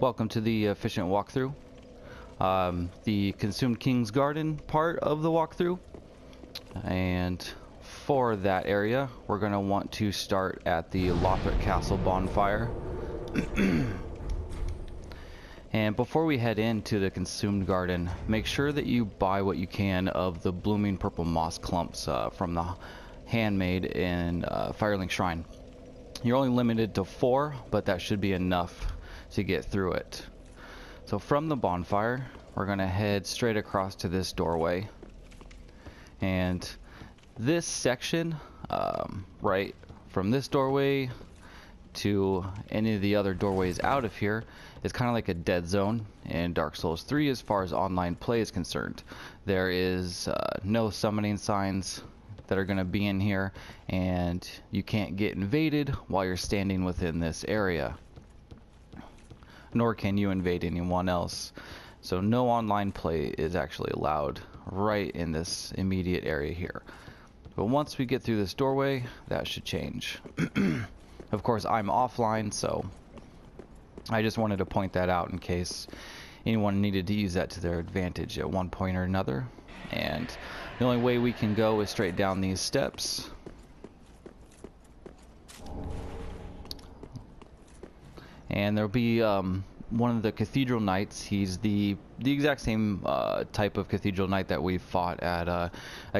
Welcome to the efficient walkthrough. The Consumed King's Garden part of the walkthrough. And for that area, we're going to want to start at the Lothric Castle bonfire. And before we head into the Consumed Garden, make sure that you buy what you can of the blooming purple moss clumps from the handmade in Firelink Shrine. You're only limited to 4, but that should be enough to get through it. So from the bonfire, we're going to head straight across to this doorway. And this section, right from this doorway to any of the other doorways out of here, is kind of like a dead zone in Dark Souls 3 as far as online play is concerned. There is no summoning signs that are going to be in here, and you can't get invaded while you're standing within this area, nor can you invade anyone else. So no online play is actually allowed right in this immediate area here. But once we get through this doorway, that should change. Of course, I'm offline, so I just wanted to point that out in case anyone needed to use that to their advantage at one point or another. And the only way we can go is straight down these steps. And there'll be one of the cathedral knights. He's the exact same type of cathedral knight that we fought at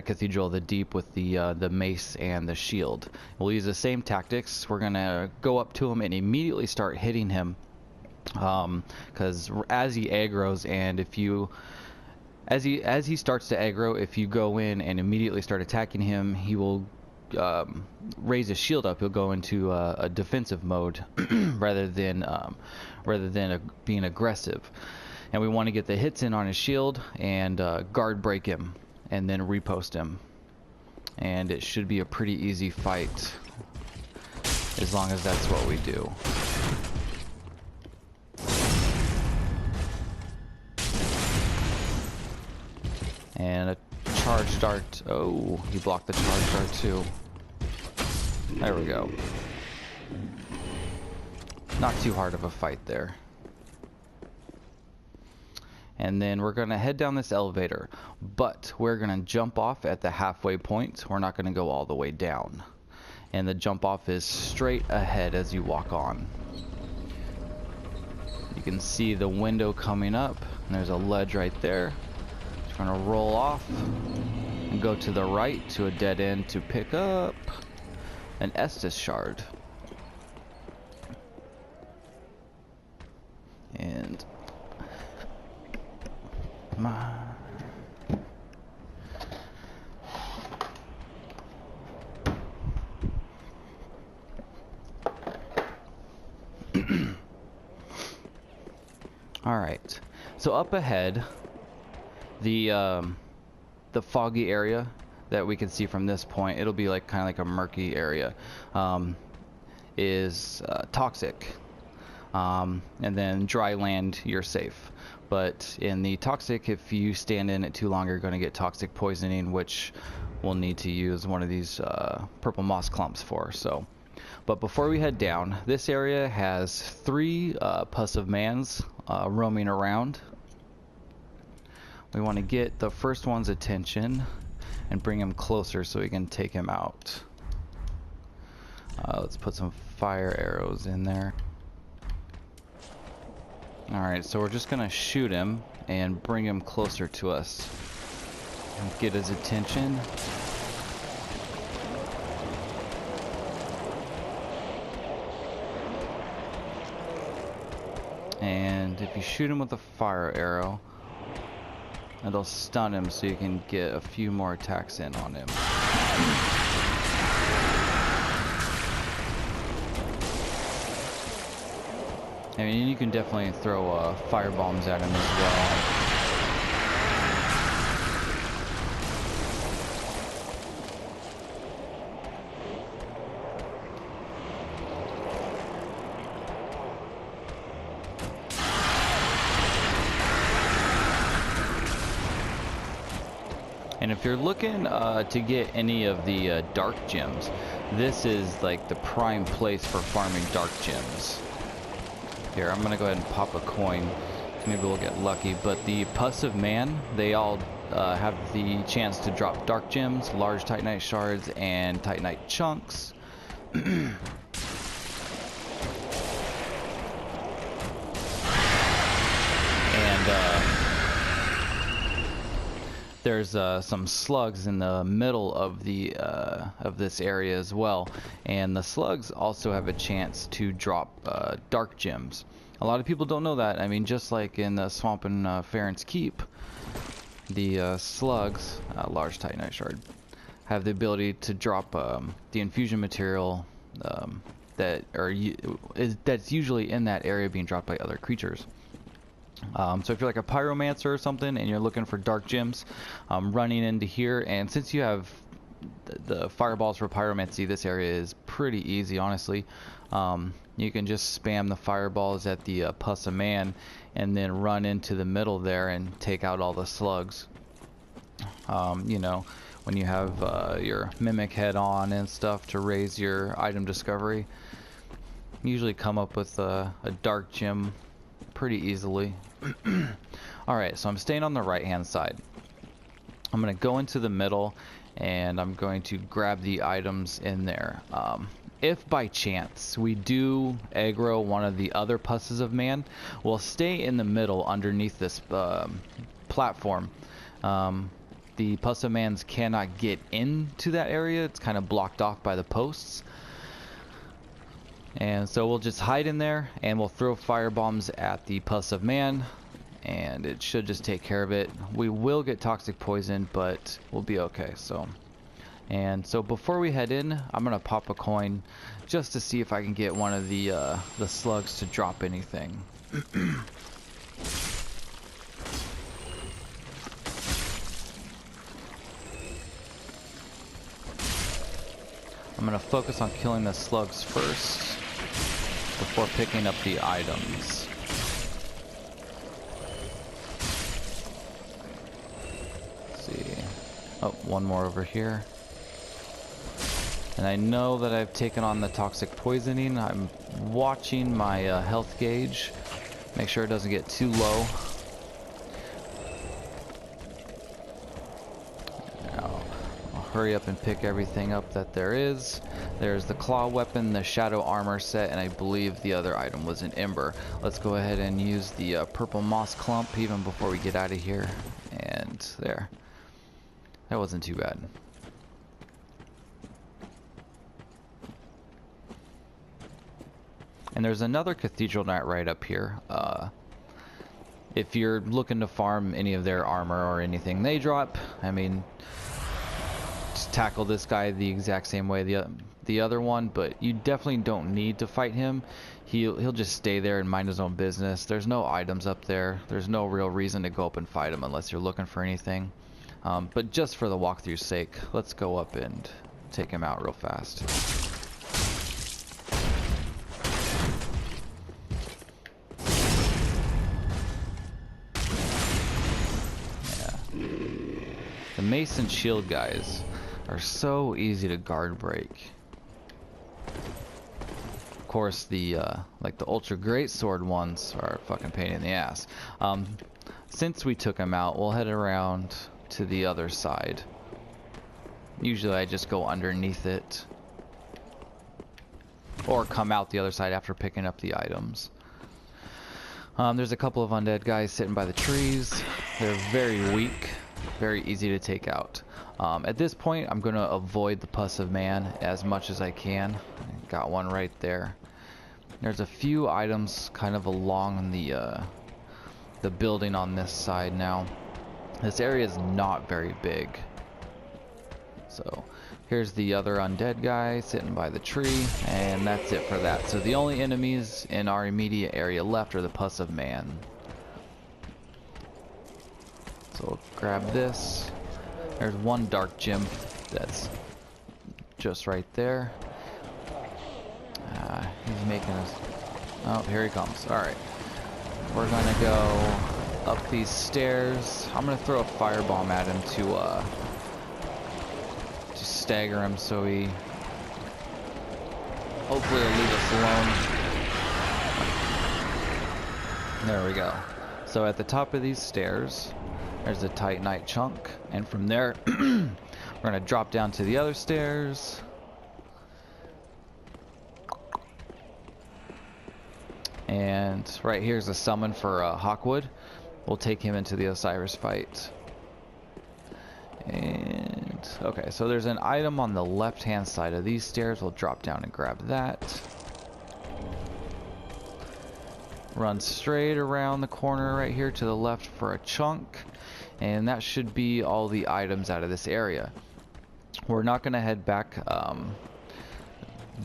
Cathedral of the Deep with the mace and the shield. We'll use the same tactics. We're gonna go up to him and immediately start hitting him, because as he aggroes, and if you as he starts to aggro, if you go in and immediately start attacking him, he will raise his shield up. He'll go into a defensive mode rather than being aggressive. And we want to get the hits in on his shield and guard break him and then repost him. And it should be a pretty easy fight as long as that's what we do. And a charge dart. Oh, he blocked the charge dart too. There we go. Not too hard of a fight there. And then we're going to head down this elevator, but we're going to jump off at the halfway point. We're not going to go all the way down. And the jump off is straight ahead as you walk on. You can see the window coming up, and there's a ledge right there. Just going to roll off and go to the right to a dead end to pick up an Estus shard. And all right, so up ahead, the foggy area that we can see from this point, it'll be like kind of like a murky area, is toxic. And then dry land, you're safe. But in the toxic, if you stand in it too long, you're going to get toxic poisoning, which we'll need to use one of these purple moss clumps for. So, but before we head down, this area has 3 pus of mans roaming around. We want to get the first one's attention and bring him closer so we can take him out. Let's put some fire arrows in there. Alright, so we're just gonna shoot him and bring him closer to us and get his attention. And if you shoot him with a fire arrow, it'll stun him so you can get a few more attacks in on him. I mean, you can definitely throw fire bombs at him as well. And if you're looking to get any of the dark gems, this is like the prime place for farming dark gems. Here, I'm gonna go ahead and pop a coin. Maybe we'll get lucky. But the Pus of Man, they all have the chance to drop dark gems, large titanite shards, and titanite chunks. And there's some slugs in the middle of the of this area as well, and the slugs also have a chance to drop dark gems. A lot of people don't know that. I mean, just like in the swamp in Farron's Keep, the slugs, large titanite shard, have the ability to drop the infusion material that's usually in that area being dropped by other creatures. So if you're like a pyromancer or something and you're looking for dark gems, running into here, and since you have the fireballs for pyromancy, this area is pretty easy, honestly. You can just spam the fireballs at the Pus of Man and then run into the middle there and take out all the slugs. You know, when you have your mimic head on and stuff to raise your item discovery, you usually come up with a dark gem pretty easily. Alright, so I'm staying on the right hand side. I'm going to go into the middle and I'm going to grab the items in there. If by chance we do aggro one of the other Pusses of Man, we'll stay in the middle underneath this platform. The Pus of Mans cannot get into that area. It's kind of blocked off by the posts. And so we'll just hide in there and we'll throw fire bombs at the Pus of Man, and it should just take care of it. We will get toxic poison, but we'll be okay. So before we head in, I'm gonna pop a coin just to see if I can get one of the slugs to drop anything. I'm gonna focus on killing the slugs first before picking up the items. Let's see. Oh, one more over here. And I know that I've taken on the toxic poisoning. I'm watching my health gauge. Make sure it doesn't get too low. Hurry up and pick everything up that there is. There's the claw weapon, the shadow armor set, and I believe the other item was an ember. Let's go ahead and use the purple moss clump even before we get out of here. And there. That wasn't too bad. And there's another cathedral knight right up here. If you're looking to farm any of their armor or anything they drop, I mean, tackle this guy the exact same way the other one, but you definitely don't need to fight him. He'll just stay there and mind his own business. There's no items up there. There's no real reason to go up and fight him unless you're looking for anything. But just for the walkthrough's sake, let's go up and take him out real fast. Yeah. The mace and shield guys are so easy to guard break. Of course, the like the ultra great sword ones are a fucking pain in the ass. Since we took them out, we'll head around to the other side. Usually I just go underneath it or come out the other side after picking up the items. There's a couple of undead guys sitting by the trees. They're very weak, very easy to take out. At this point, I'm going to avoid the Pus of Man as much as I can. Got one right there. There's a few items kind of along the building on this side now. This area is not very big. So here's the other undead guy sitting by the tree, and that's it for that. So the only enemies in our immediate area left are the Pus of Man. So we'll grab this. There's one dark gem that's just right there. He's making us... Oh, here he comes. Alright. We're gonna go up these stairs. I'm gonna throw a firebomb at him to stagger him so he... Hopefully he'll leave us alone. There we go. So at the top of these stairs, there's a Titanite chunk, and from there, we're gonna drop down to the other stairs. And right here's a summon for Hawkwood. We'll take him into the Osiris fight. And okay, so there's an item on the left-hand side of these stairs. We'll drop down and grab that. Run straight around the corner right here to the left for a chunk, and that should be all the items out of this area. We're not going to head back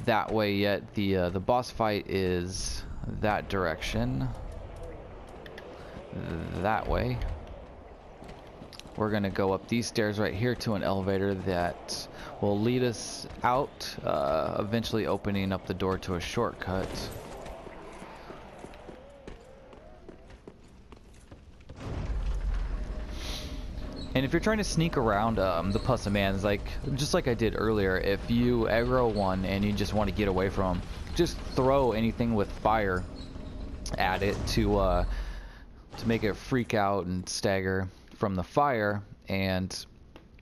that way yet. The boss fight is that direction, that way. We're going to go up these stairs right here to an elevator that will lead us out, eventually opening up the door to a shortcut. And if you're trying to sneak around the Pussamans, just like I did earlier, if you aggro one and you just want to get away from them, just throw anything with fire at it to make it freak out and stagger from the fire. And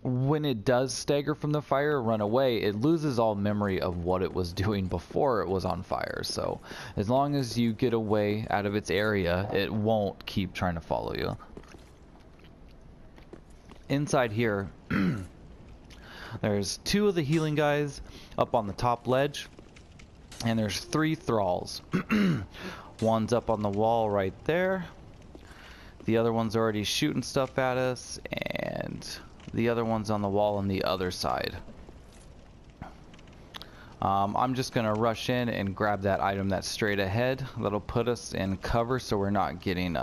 when it does stagger from the fire, run away, it loses all memory of what it was doing before it was on fire. So as long as you get away out of its area, it won't keep trying to follow you. Inside here, there's 2 of the healing guys up on the top ledge, and there's 3 thralls. One's up on the wall right there. The other one's already shooting stuff at us, and the other one's on the wall on the other side. I'm just gonna rush in and grab that item that's straight ahead. That'll put us in cover so we're not getting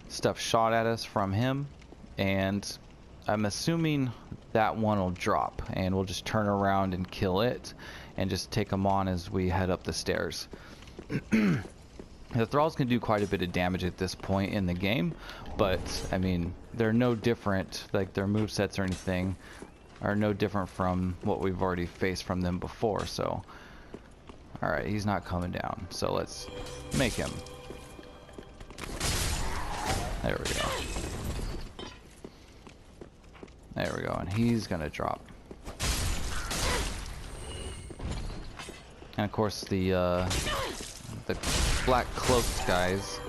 stuff shot at us from him. And I'm assuming that one will drop, and we'll just turn around and kill it and just take them on as we head up the stairs. The thralls can do quite a bit of damage at this point in the game, but I mean, they're no different, like their movesets or anything are no different from what we've already faced from them before. So alright, he's not coming down, so let's make him. There we go. There we go, and he's gonna drop. And of course the black cloaked guys,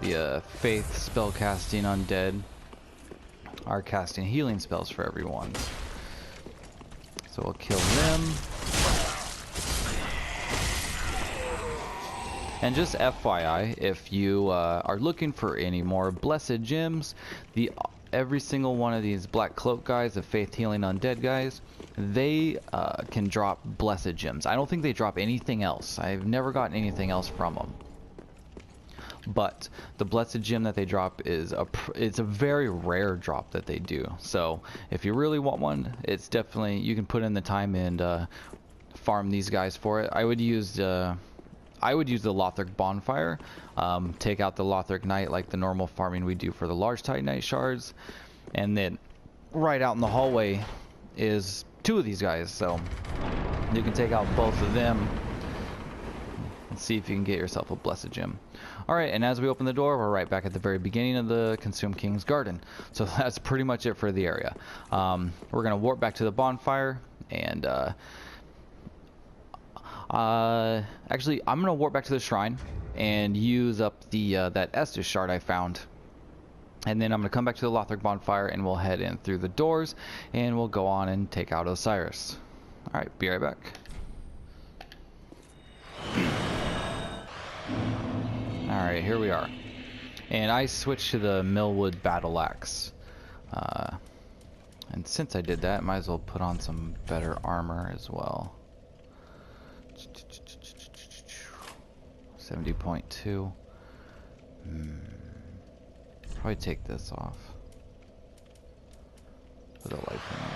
the faith spellcasting undead, are casting healing spells for everyone. So we'll kill them. And just FYI, if you are looking for any more blessed gems, every single one of these black cloak guys, the faith healing undead guys, they can drop blessed gems. I don't think they drop anything else. I've never gotten anything else from them. But the blessed gem that they drop is it's a very rare drop that they do. So if you really want one, it's definitely, you can put in the time and farm these guys for it. I would use the Lothric bonfire, take out the Lothric knight like the normal farming we do for the large titanite shards, and then right out in the hallway is 2 of these guys, so you can take out both of them and see if you can get yourself a blessed gem. Alright, and as we open the door, we're right back at the very beginning of the Consumed King's Garden. So that's pretty much it for the area. We're going to warp back to the bonfire, and actually, I'm gonna warp back to the shrine and use up the that Estus shard I found, and then I'm gonna come back to the Lothric bonfire and we'll head in through the doors and we'll go on and take out Osiris. All right, be right back. All right, here we are, and I switched to the Millwood battle axe. And since I did that, I might as well put on some better armor as well. 70.2. Probably take this off. Put a life in there.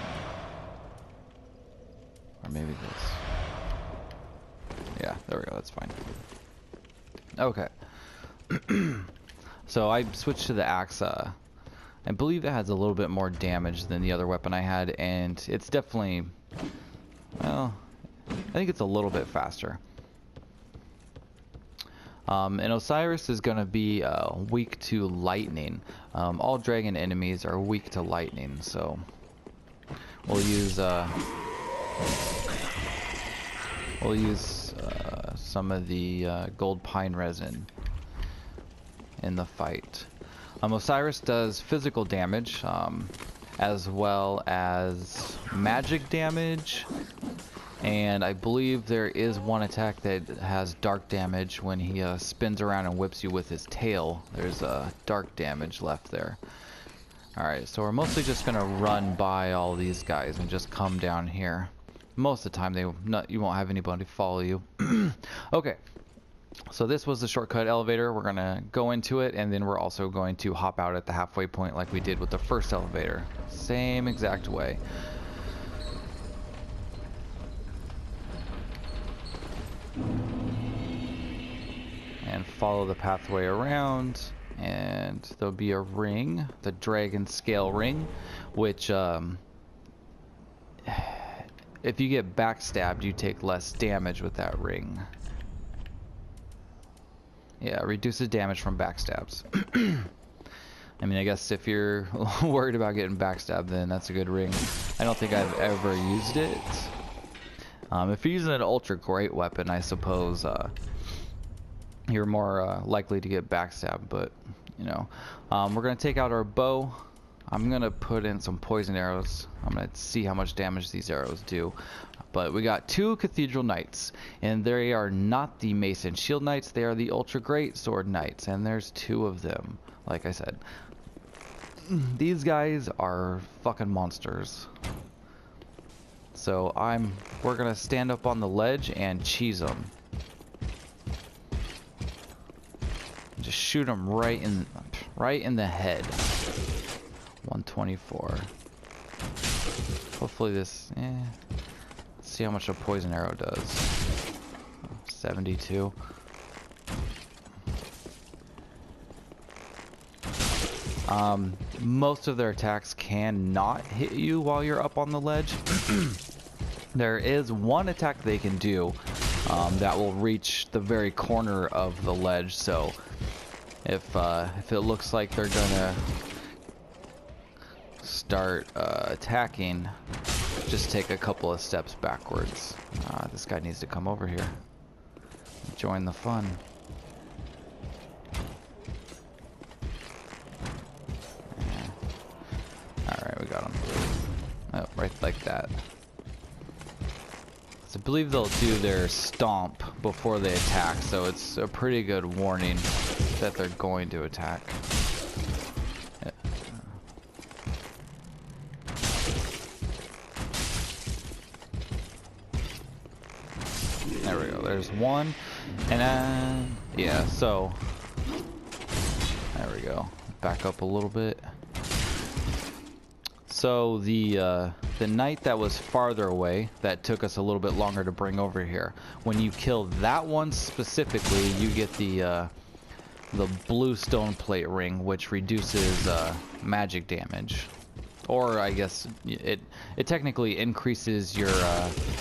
Or maybe this. Yeah, there we go, that's fine. Okay. So I switched to the axe. I believe it has a little bit more damage than the other weapon I had, and it's definitely, well, I think it's a little bit faster. And Osiris is going to be weak to lightning. All dragon enemies are weak to lightning, so we'll use some of the gold pine resin in the fight. Osiris does physical damage, as well as magic damage, and I believe there is one attack that has dark damage when he spins around and whips you with his tail. There's dark damage left there. Alright, so we're mostly just gonna run by all these guys and just come down here. Most of the time you won't have anybody follow you. Okay, so this was the shortcut elevator. We're gonna go into it, and then we're also going to hop out at the halfway point like we did with the first elevator. Same exact way. And follow the pathway around, and there'll be a ring, the dragon scale ring, which if you get backstabbed, you take less damage with that ring. Yeah, it reduces damage from backstabs. I mean, I guess if you're worried about getting backstabbed, then that's a good ring. I don't think I've ever used it. If you're using an ultra great weapon, I suppose you're more likely to get backstabbed, but you know. We're gonna take out our bow. I'm gonna put in some poison arrows. I'm gonna see how much damage these arrows do. But we got 2 Cathedral Knights, and they are not the Mace and Shield Knights, they are the Ultra Great Sword Knights, and there's 2 of them, like I said. These guys are fucking monsters. So we're gonna stand up on the ledge and cheese them. Just shoot them right in the head. 124. Hopefully this, let's see how much a poison arrow does. 72. Most of their attacks cannot hit you while you're up on the ledge. There is one attack they can do that will reach the very corner of the ledge, so if it looks like they're gonna start attacking, just take a couple of steps backwards. This guy needs to come over here. Join the fun. Alright, we got him. Oh, right like that. So I believe they'll do their stomp before they attack, so it's a pretty good warning that they're going to attack. There we go, there's one, and yeah, so there we go. Back up a little bit. So the knight that was farther away, that took us a little bit longer to bring over here, when you kill that one specifically, you get the blue stone plate ring, which reduces magic damage. Or I guess it technically increases your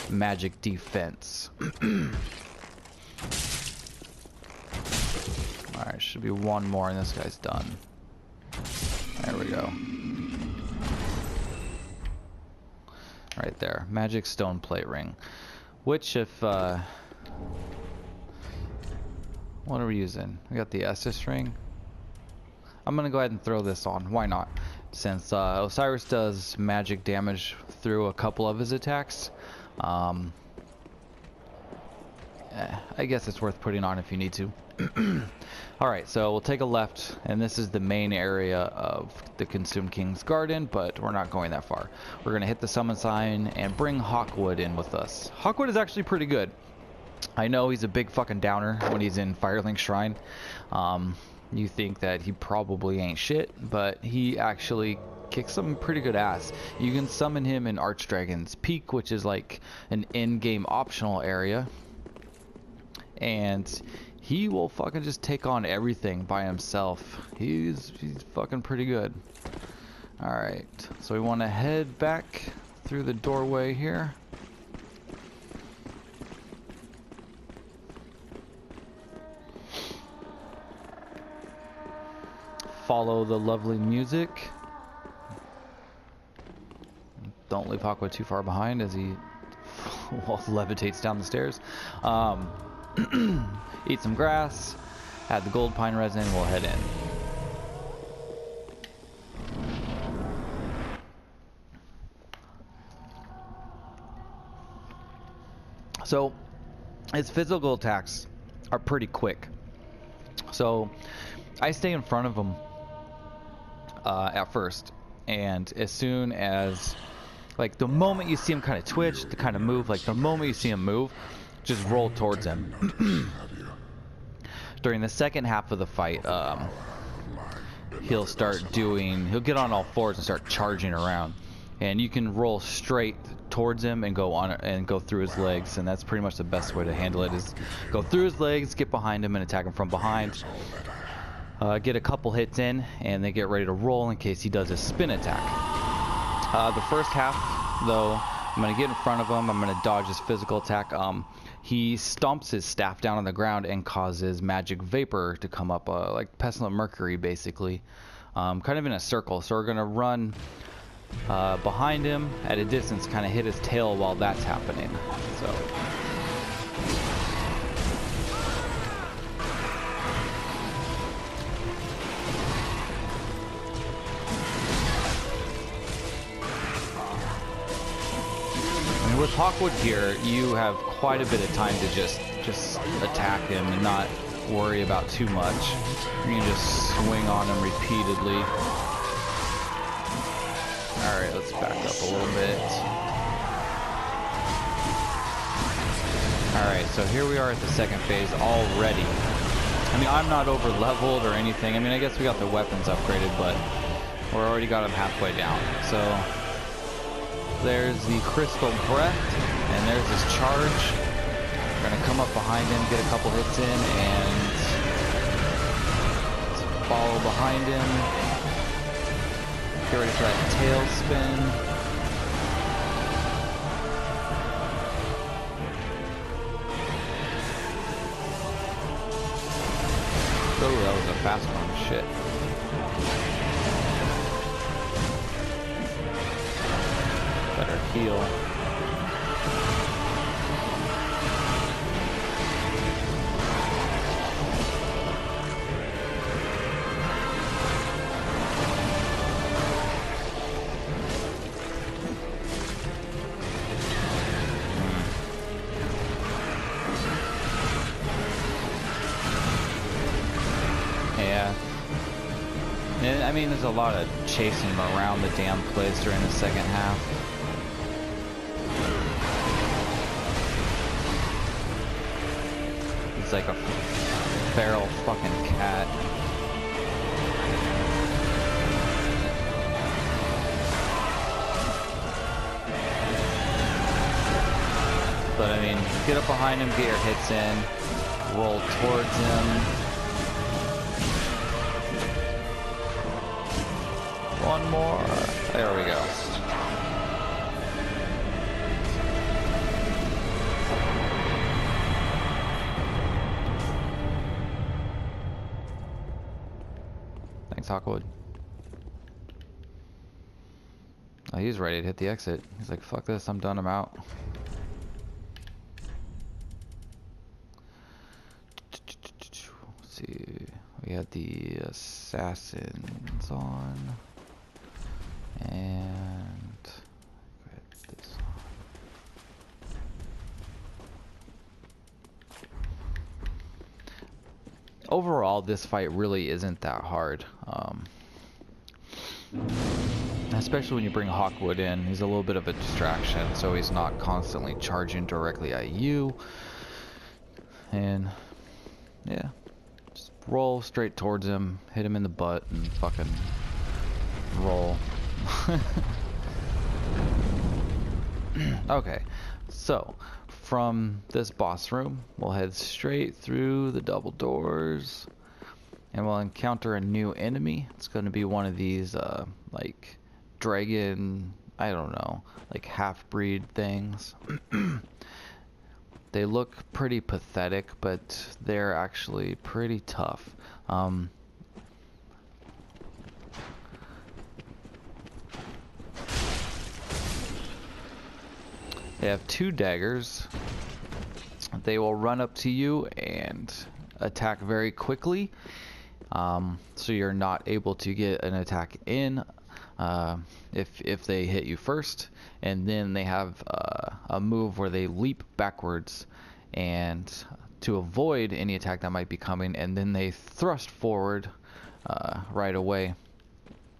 magic defense. Alright, should be one more and this guy's done. There we go. Right there, magic stone plate ring. Which if what are we using? We got the Estus ring. I'm gonna go ahead and throw this on. Why not? Since Osiris does magic damage through a couple of his attacks, I guess it's worth putting on if you need to. Alright, so we'll take a left, and this is the main area of the Consumed King's Garden, but we're not going that far. We're going to hit the summon sign and bring Hawkwood in with us. Hawkwood is actually pretty good. I know he's a big fucking downer when he's in Firelink Shrine. You think that he probably ain't shit, but he actually kicks some pretty good ass. You can summon him in Archdragon's Peak, which is like an in-game optional area, and he will fucking just take on everything by himself. He's fucking pretty good. Alright, so we want to head back through the doorway here. follow the lovely music. Don't leave Hawkwood too far behind as he levitates down the stairs. Eat some grass, add the gold pine resin, we'll head in. So, his physical attacks are pretty quick. So, I stay in front of him at first, and as soon as, like, the moment you see him kind of twitch, to kind of move, like the moment you see him move, just roll towards him. During the second half of the fight, he'll get on all fours and start charging around, and you can roll straight towards him and go through his legs, and that's pretty much the best way to handle it, is go through his legs, get behind him and attack him from behind. Get a couple hits in, and then get ready to roll in case he does a spin attack. The first half, though, I'm going to get in front of him, I'm going to dodge his physical attack. He stomps his staff down on the ground and causes magic vapor to come up, like pestilent mercury, basically, kind of in a circle. So we're going to run behind him at a distance, kind of hit his tail while that's happening. So. With Hawkwood here, you have quite a bit of time to just attack him and not worry about too much. You can just swing on him repeatedly. Alright, let's back up a little bit. Alright, so here we are at the second phase already. I mean, I'm not over leveled or anything. I mean, I guess we got the weapons upgraded, but we're already got him halfway down. So there's the crystal breath, and there's his charge. We're gonna come up behind him, get a couple hits in, and follow behind him. Get ready for that tail spin. Oh, that was a fast one. Shit. Better heal. Yeah. And, I mean, there's a lot of chasing him around the damn place during the second half. It's like a feral fucking cat. But I mean, get up behind him, get your hits in, roll towards him. One more. There we go. Thanks, Hawkwood. Oh, he's ready to hit the exit. He's like, fuck this, I'm done, I'm out. Let's see, we had the assassins on. And get this on. Overall, this fight really isn't that hard. Especially when you bring Hawkwood in. He's a little bit of a distraction, so he's not constantly charging directly at you. And yeah, just roll straight towards him, hit him in the butt, and fucking roll. Okay, so from this boss room, we'll head straight through the double doors, and we'll encounter a new enemy. It's going to be one of these, like, dragon, I don't know, like half-breed things. They look pretty pathetic, but they're actually pretty tough. They have 2 daggers. They will run up to you and attack very quickly, so you're not able to get an attack in if they hit you first. And then they have a move where they leap backwards and to avoid any attack that might be coming, and then they thrust forward right away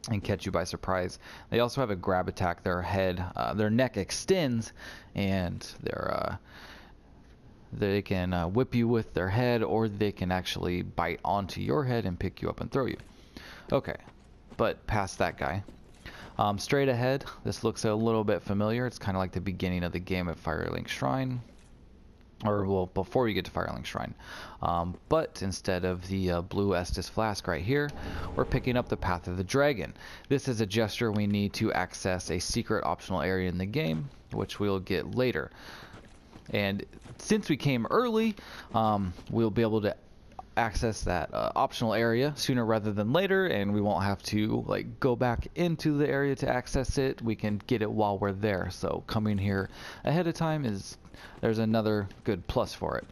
and catch you by surprise. They also have a grab attack. Their head, their neck extends, and they can whip you with their head, or they can actually bite onto your head and pick you up and throw you. Okay, but past that guy. Straight ahead, this looks a little bit familiar. It's kind of like the beginning of the game at Firelink Shrine. Or, well, before you get to Firelink Shrine. But instead of the blue Estus flask right here, we're picking up the Path of the Dragon. This is a gesture we need to access a secret optional area in the game, which we'll get later. And since we came early, we'll be able to access that optional area sooner rather than later, and we won't have to like go back into the area to access it. We can get it while we're there. So coming here ahead of time there's another good plus for it.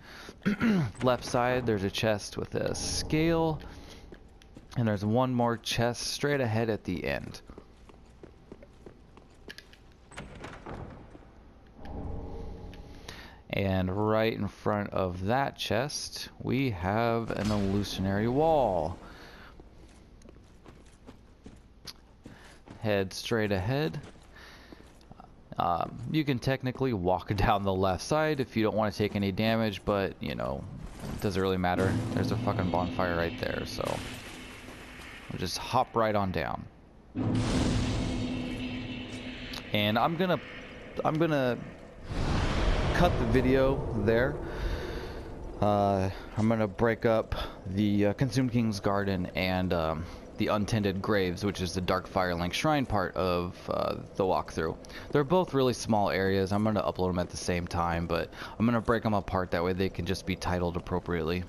Left side, there's a chest with a scale, and there's one more chest straight ahead at the end. And right in front of that chest, we have an illusionary wall. Head straight ahead. You can technically walk down the left side if you don't want to take any damage, but, you know, it doesn't really matter. There's a fucking bonfire right there, so we'll just hop right on down. And I'm gonna cut the video there. I'm gonna break up the Consumed King's Garden and the Untended Graves, which is the Dark Firelink Shrine part of the walkthrough. They're both really small areas. I'm gonna upload them at the same time, but I'm gonna break them apart, that way they can just be titled appropriately.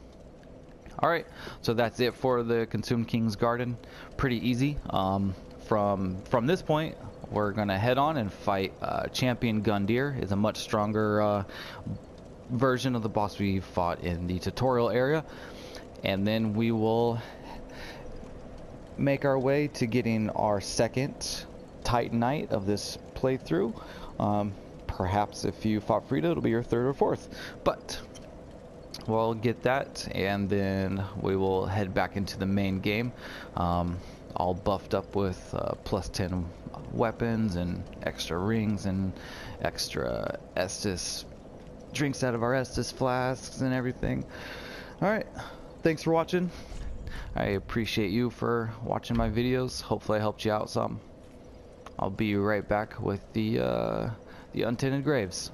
Alright, so that's it for the Consumed King's Garden. Pretty easy. From this point, we're gonna head on and fight Champion Gundyr. Is a much stronger version of the boss we fought in the tutorial area, and then we will make our way to getting our second Titanite of this playthrough. Perhaps if you fought Frida, it'll be your 3rd or 4th, but we'll get that, and then we will head back into the main game, all buffed up with plus 10 weapons and extra rings and extra Estus drinks out of our Estus flasks and everything. Alright, thanks for watching. I appreciate you for watching my videos. Hopefully I helped you out some. I'll be right back with the Untended Graves.